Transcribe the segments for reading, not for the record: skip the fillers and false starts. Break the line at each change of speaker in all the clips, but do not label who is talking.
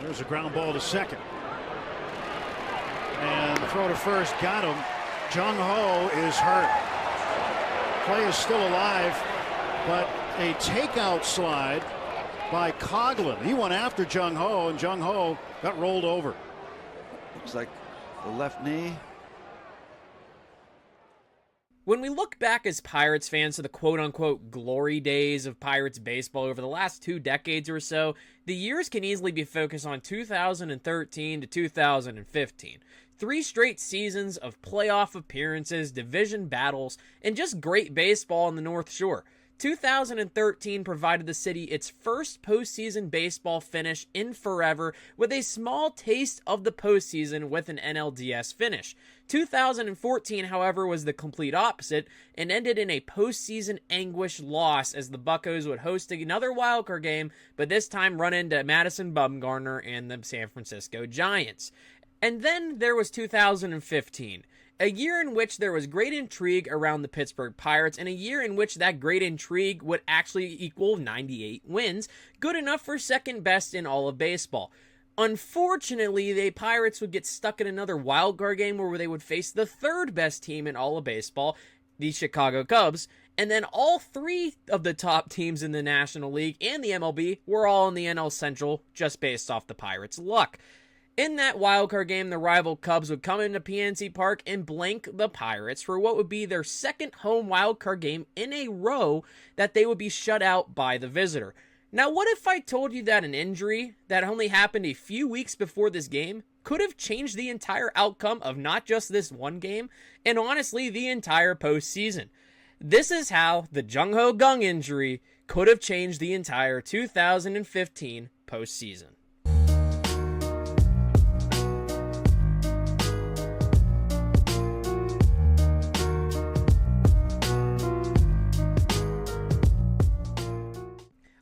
There's a ground ball to second. And the throw to first got him. Jung-ho is hurt. Play is still alive, but a takeout slide by Coughlin. He went after Jung-ho, and Jung-ho got rolled over.
Looks like the left knee.
When we look back as Pirates fans to the quote-unquote glory days of Pirates baseball over the last 2 decades or so, the years can easily be focused on 2013 to 2015. 3 straight seasons of playoff appearances, division battles, and just great baseball on the North Shore. 2013 provided the city its first postseason baseball finish in forever, with a small taste of the postseason with an NLDS finish. 2014, however, was the complete opposite and ended in a postseason anguish loss as the Buccos would host another wildcard game, but this time run into Madison Bumgarner and the San Francisco Giants. And then there was 2015. A year in which there was great intrigue around the Pittsburgh Pirates, and a year in which that great intrigue would actually equal 98 wins, good enough for second best in all of baseball. Unfortunately, the Pirates would get stuck in another wildcard game where they would face the third best team in all of baseball, the Chicago Cubs, and then all 3 of the top teams in the National League and the MLB were all in the NL Central just based off the Pirates' luck. In that wildcard game, the rival Cubs would come into PNC Park and blank the Pirates for what would be their second home wildcard game in a row that they would be shut out by the visitor. Now, what if I told you that an injury that only happened a few weeks before this game could have changed the entire outcome of not just this one game, and honestly, the entire postseason? This is how the Jung-ho Kang injury could have changed the entire 2015 postseason.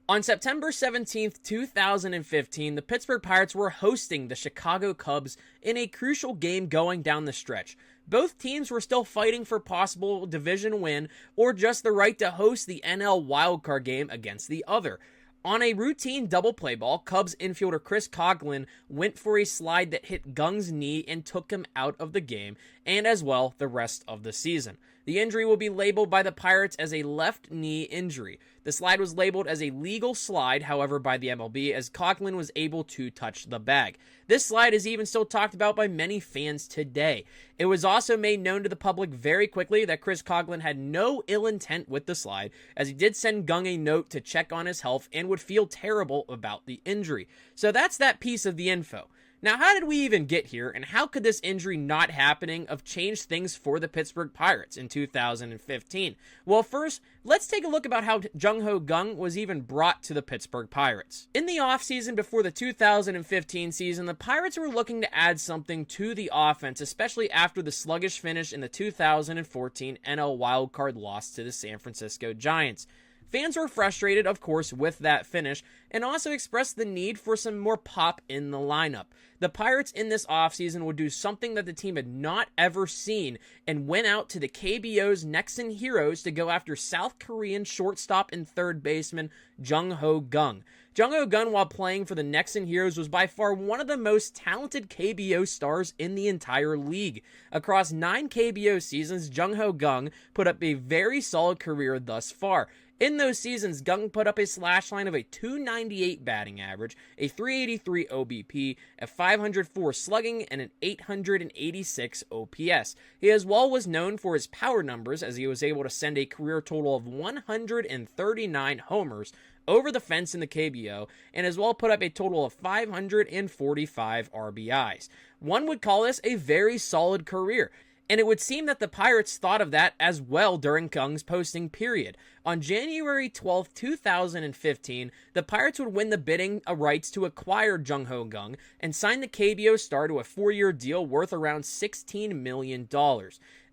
On September 17, 2015, the Pittsburgh Pirates were hosting the Chicago Cubs in a crucial game going down the stretch. Both teams were still fighting for possible division win or just the right to host the NL wildcard game against the other. On a routine double play ball, Cubs infielder Chris Coughlin went for a slide that hit Kang's knee and took him out of the game, and as well the rest of the season. The injury will be labeled by the Pirates as a left knee injury. The slide was labeled as a legal slide, however, by the MLB, as Coughlin was able to touch the bag. This slide is even still talked about by many fans today. It was also made known to the public very quickly that Chris Coughlin had no ill intent with the slide, as he did send Kang a note to check on his health and would feel terrible about the injury. So that's that piece of the info. Now, how did we even get here, and how could this injury not happening have changed things for the Pittsburgh Pirates in 2015? Well, first, let's take a look about how Jung-ho Kang was even brought to the Pittsburgh Pirates. In the offseason before the 2015 season, the Pirates were looking to add something to the offense, especially after the sluggish finish in the 2014 NL wildcard loss to the San Francisco Giants. Fans were frustrated, of course, with that finish, and also expressed the need for some more pop in the lineup. The Pirates in this offseason would do something that the team had not ever seen, and went out to the KBO's Nexen Heroes to go after South Korean shortstop and third baseman Jung-ho Kang. Jung-ho Kang, while playing for the Nexen Heroes, was by far one of the most talented KBO stars in the entire league. Across 9 KBO seasons, Jung-ho Kang put up a very solid career thus far. In those seasons, Kang put up a slash line of a .298 batting average, a .383 OBP, a .504 slugging, and an .886 OPS. He as well was known for his power numbers, as he was able to send a career total of 139 homers over the fence in the KBO, and as well put up a total of 545 RBIs. One would call this a very solid career. And it would seem that the Pirates thought of that as well during Kang's posting period. On January 12, 2015, the Pirates would win the bidding rights to acquire Jung-ho Kang and sign the KBO star to a 4-year deal worth around $16 million.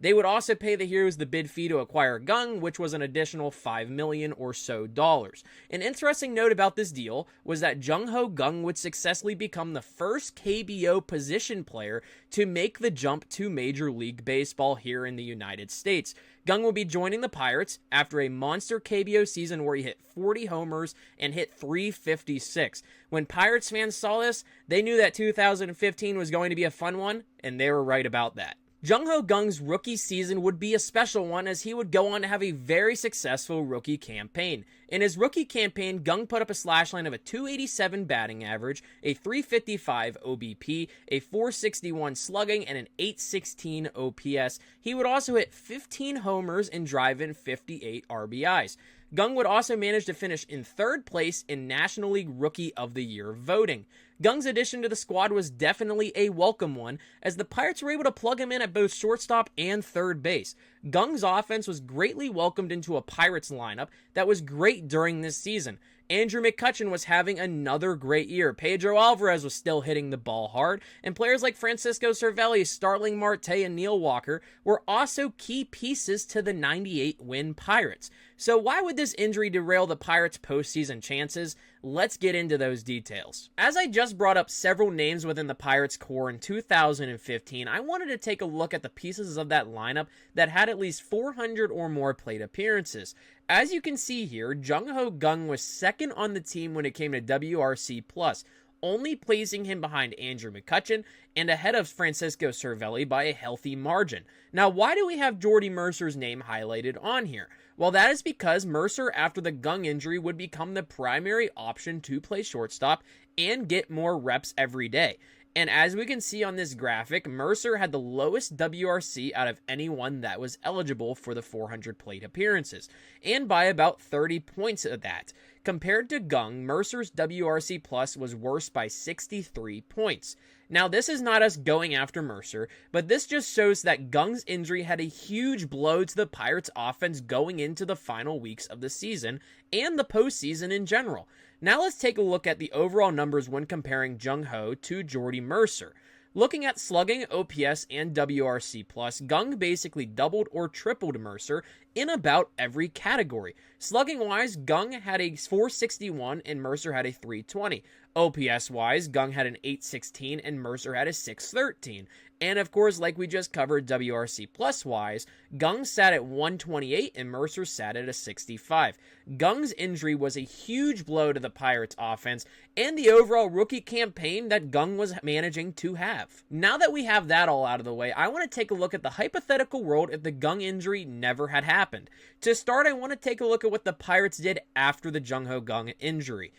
They would also pay the Heroes the bid fee to acquire Kang, which was an additional $5 million or so dollars. An interesting note about this deal was that Jung-ho Kang would successfully become the first KBO position player to make the jump to Major League Baseball here in the United States. Kang will be joining the Pirates after a monster KBO season where he hit 40 homers and hit 356. When Pirates fans saw this, they knew that 2015 was going to be a fun one, and they were right about that. Jung-ho Kang's rookie season would be a special one as he would go on to have a very successful rookie campaign. In his rookie campaign, Kang put up a slash line of a .287 batting average, a .355 OBP, a .461 slugging, and an .816 OPS. He would also hit 15 homers and drive in 58 RBIs. Kang would also manage to finish in third place in National League Rookie of the Year voting. Kang's addition to the squad was definitely a welcome one, as the Pirates were able to plug him in at both shortstop and third base. Kang's offense was greatly welcomed into a Pirates lineup that was great during this season. Andrew McCutchen was having another great year. Pedro Alvarez was still hitting the ball hard, and players like Francisco Cervelli, Starling Marte, and Neil Walker were also key pieces to the 98-win Pirates. So why would this injury derail the Pirates' postseason chances? Let's get into those details. As I just brought up several names within the Pirates core in 2015, I wanted to take a look at the pieces of that lineup that had at least 400 or more plate appearances. As you can see here, Jung-ho Kang was second on the team when it came to WRC+, only placing him behind Andrew McCutchen and ahead of Francisco Cervelli by a healthy margin. Now, why do we have Jordy Mercer's name highlighted on here? Well, that is because Mercer, after the Kang injury, would become the primary option to play shortstop and get more reps every day. And as we can see on this graphic, Mercer had the lowest WRC out of anyone that was eligible for the 400 plate appearances, and by about 30 points of that. Compared to Kang, Mercer's WRC plus was worse by 63 points. Now, this is not us going after Mercer, but this just shows that Kang's injury had a huge blow to the Pirates' offense going into the final weeks of the season and the postseason in general. Now let's take a look at the overall numbers when comparing Jung-ho to Jordy Mercer. Looking at slugging, OPS, and WRC+, Kang basically doubled or tripled Mercer in about every category. Slugging-wise, Kang had a .461 and Mercer had a .320. OPS-wise, Kang had an .816 and Mercer had a .613. And of course, like we just covered, WRC+-wise, Kang sat at 128 and Mercer sat at a 65. Kang's injury was a huge blow to the Pirates' offense and the overall rookie campaign that Kang was managing to have. Now that we have that all out of the way, I want to take a look at the hypothetical world if the Kang injury never had happened. To start, I want to take a look at what the Pirates did after the Jung-ho Kang injury.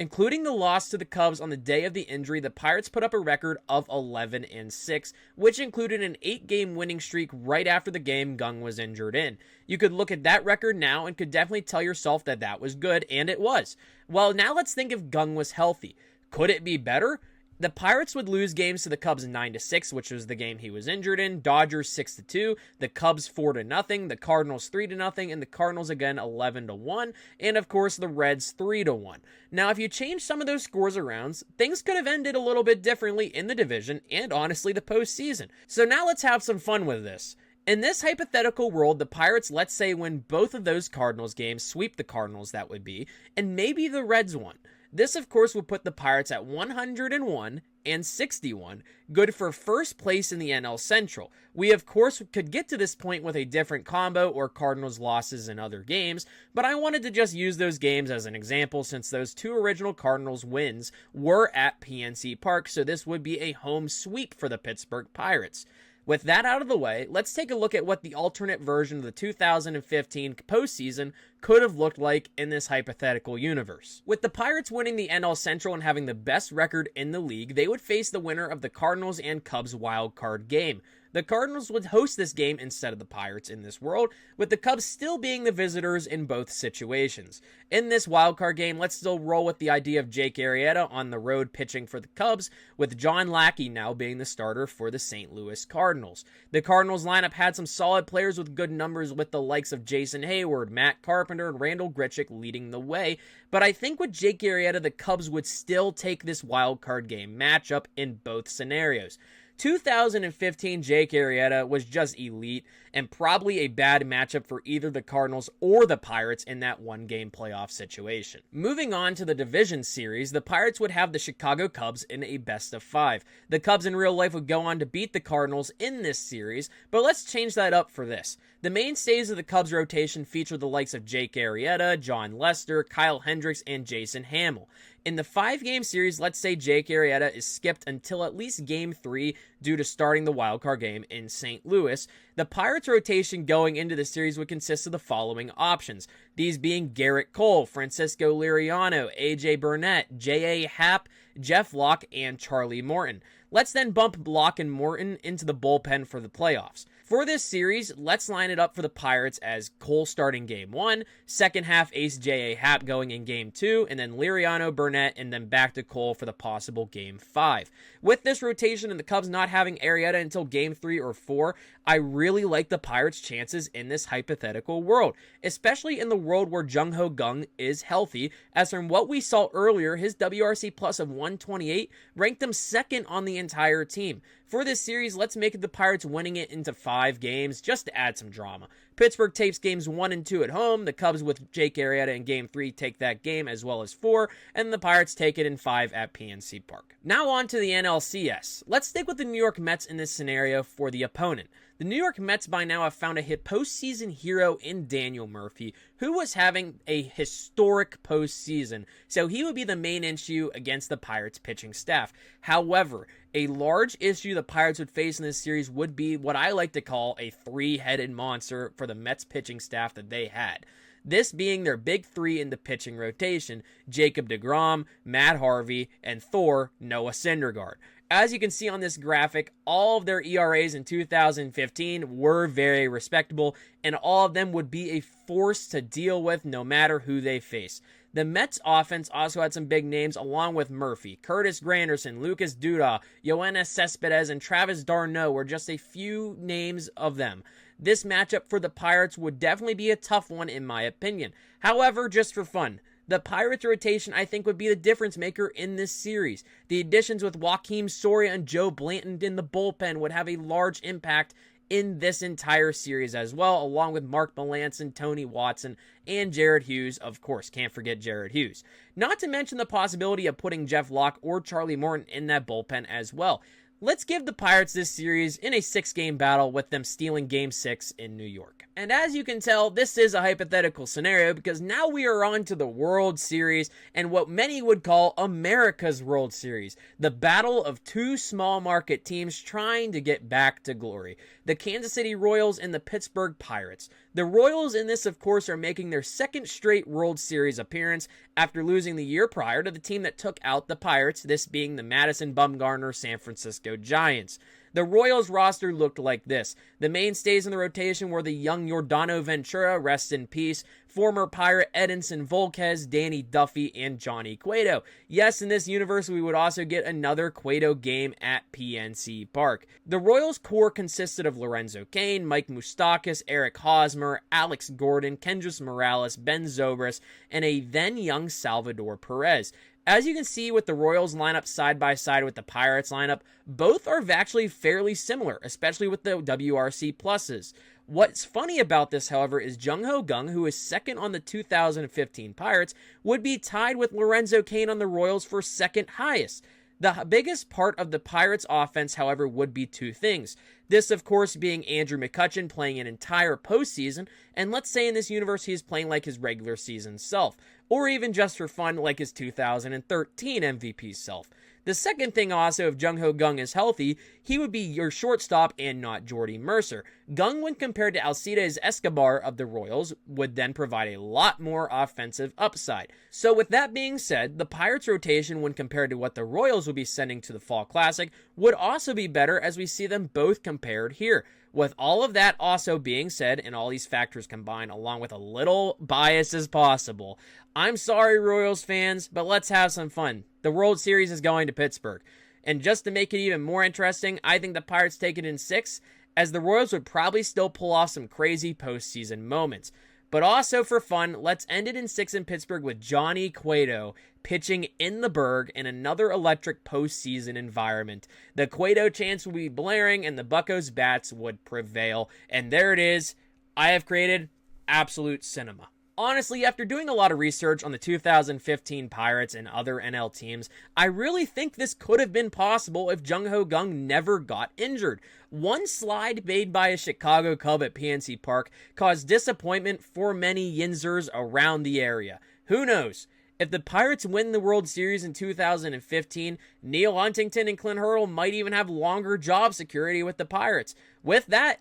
Including the loss to the Cubs on the day of the injury, the Pirates put up a record of 11-6, which included an 8-game winning streak right after the game Kang was injured in. You could look at that record now and could definitely tell yourself that that was good, and it was. Well, now let's think if Kang was healthy. Could it be better? The Pirates would lose games to the Cubs 9-6, which was the game he was injured in, Dodgers 6-2, the Cubs 4-0, the Cardinals 3-0, and the Cardinals again 11-1, and of course the Reds 3-1. Now, if you change some of those scores around, things could have ended a little bit differently in the division and honestly the postseason. So now let's have some fun with this. In this hypothetical world, the Pirates, let's say, win both of those Cardinals games, sweep the Cardinals that would be, and maybe the Reds won. This, of course, would put the Pirates at 101 and 61, good for first place in the NL Central. We, of course, could get to this point with a different combo or Cardinals losses in other games, but I wanted to just use those games as an example since those two original Cardinals wins were at PNC Park, so this would be a home sweep for the Pittsburgh Pirates. With that out of the way, let's take a look at what the alternate version of the 2015 postseason could have looked like in this hypothetical universe. With the Pirates winning the NL Central and having the best record in the league, they would face the winner of the Cardinals and Cubs wild card game. The Cardinals would host this game instead of the Pirates in this world, with the Cubs still being the visitors in both situations. In this wildcard game, let's still roll with the idea of Jake Arrieta on the road pitching for the Cubs, with John Lackey now being the starter for the St. Louis Cardinals. The Cardinals lineup had some solid players with good numbers with the likes of Jason Hayward, Matt Carpenter, and Randall Grichuk leading the way, but I think with Jake Arrieta, the Cubs would still take this wildcard game matchup in both scenarios. 2015 Jake Arrieta was just elite, and probably a bad matchup for either the Cardinals or the Pirates in that one-game playoff situation. Moving on to the division series, the Pirates would have the Chicago Cubs in a best-of-5. The Cubs in real life would go on to beat the Cardinals in this series, but let's change that up for this. The mainstays of the Cubs rotation feature the likes of Jake Arrieta, John Lester, Kyle Hendricks, and Jason Hamill. In the 5-game series, let's say Jake Arrieta is skipped until at least Game 3 due to starting the wildcard game in St. Louis. The Pirates rotation going into the series would consist of the following options, these being Garrett Cole, Francisco Liriano, A.J. Burnett, J.A. Happ, Jeff Locke, and Charlie Morton. Let's then bump Locke and Morton into the bullpen for the playoffs. For this series, let's line it up for the Pirates as Cole starting Game 1, second half ace J.A. Happ going in Game 2, and then Liriano, Burnett, and then back to Cole for the possible Game 5. With this rotation and the Cubs not having Arrieta until Game 3 or 4, I really like the Pirates' chances in this hypothetical world, especially in the world where Jung-ho Kang is healthy, as from what we saw earlier, his WRC plus of 128 ranked him second on the entire team. For this series, let's make it the Pirates winning it into 5 games just to add some drama. Pittsburgh takes games 1 and 2 at home. The Cubs with Jake Arrieta in Game 3 take that game as well as 4, and the Pirates take it in 5 at PNC Park. Now on to the NLCS. Let's stick with the New York Mets in this scenario for the opponent. The New York Mets by now have found a hit postseason hero in Daniel Murphy, who was having a historic postseason, so he would be the main issue against the Pirates pitching staff. However, a large issue the Pirates would face in this series would be what I like to call a 3-headed monster for the Mets pitching staff that they had. This being their big 3 in the pitching rotation, Jacob deGrom, Matt Harvey, and Noah Syndergaard. As you can see on this graphic, all of their ERAs in 2015 were very respectable, and all of them would be a force to deal with no matter who they face. The Mets offense also had some big names along with Murphy. Curtis Granderson, Lucas Duda, Yoenis Cespedes, and Travis d'Arnaud were just a few names of them. This matchup for the Pirates would definitely be a tough one in my opinion. However, just for fun, the Pirates rotation, I think, would be the difference maker in this series. The additions with Joakim Soria and Joe Blanton in the bullpen would have a large impact in this entire series as well, along with Mark Melancon, Tony Watson, and Jared Hughes. Of course, can't forget Jared Hughes. Not to mention the possibility of putting Jeff Locke or Charlie Morton in that bullpen as well. Let's give the Pirates this series in a 6-game battle with them stealing Game 6 in New York. And as you can tell, this is a hypothetical scenario because now we are on to the World Series and what many would call America's World Series. The battle of 2 small market teams trying to get back to glory. The Kansas City Royals and the Pittsburgh Pirates. The Royals in this, of course, are making their 2nd straight World Series appearance after losing the year prior to the team that took out the Pirates, this being the Madison Bumgarner San Francisco Giants. The Royals roster looked like this. The mainstays in the rotation were the young Yordano Ventura, rest in peace, former Pirate Edinson Volquez, Danny Duffy, and Johnny Cueto. Yes, in this universe, we would also get another Cueto game at PNC Park. The Royals core consisted of Lorenzo Cain, Mike Moustakas, Eric Hosmer, Alex Gordon, Kendrys Morales, Ben Zobrist, and a then-young Salvador Perez. As you can see with the Royals lineup side by side with the Pirates lineup, both are actually fairly similar, especially with the WRC pluses. What's funny about this, however, is Jung-ho Kang, who is second on the 2015 Pirates, would be tied with Lorenzo Cain on the Royals for second highest. The biggest part of the Pirates' offense, however, would be 2 things. This, of course, being Andrew McCutchen playing an entire postseason, and let's say in this universe he is playing like his regular season self, or even just for fun like his 2013 MVP self. The second thing also, if Jung-ho Kang is healthy, he would be your shortstop and not Jordy Mercer. Kang, when compared to Alcides Escobar of the Royals, would then provide a lot more offensive upside. So with that being said, the Pirates rotation when compared to what the Royals would be sending to the Fall Classic would also be better as we see them both compared here. With all of that also being said, and all these factors combined, along with a little bias as possible, I'm sorry, Royals fans, but let's have some fun. The World Series is going to Pittsburgh. And just to make it even more interesting, I think the Pirates take it in 6, as the Royals would probably still pull off some crazy postseason moments. But also for fun, let's end it in 6 in Pittsburgh with Johnny Cueto pitching in the Berg in another electric postseason environment. The Cueto chants would be blaring and the Buccos bats would prevail. And there it is. I have created absolute cinema. Honestly, after doing a lot of research on the 2015 Pirates and other NL teams, I really think this could have been possible if Jung-ho Kang never got injured. One slide made by a Chicago Cub at PNC Park caused disappointment for many Yinzers around the area. Who knows? If the Pirates win the World Series in 2015, Neil Huntington and Clint Hurdle might even have longer job security with the Pirates. With that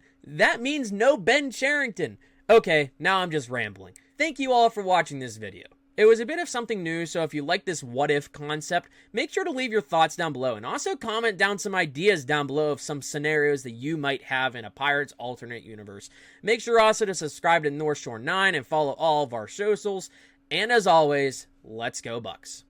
means no Ben Cherington. Okay, now I'm just rambling. Thank you all for watching this video. It was a bit of something new, so if you like this what-if concept, make sure to leave your thoughts down below, and also comment down some ideas down below of some scenarios that you might have in a Pirates alternate universe. Make sure also to subscribe to North Shore 9 and follow all of our socials, and as always, let's go Bucks.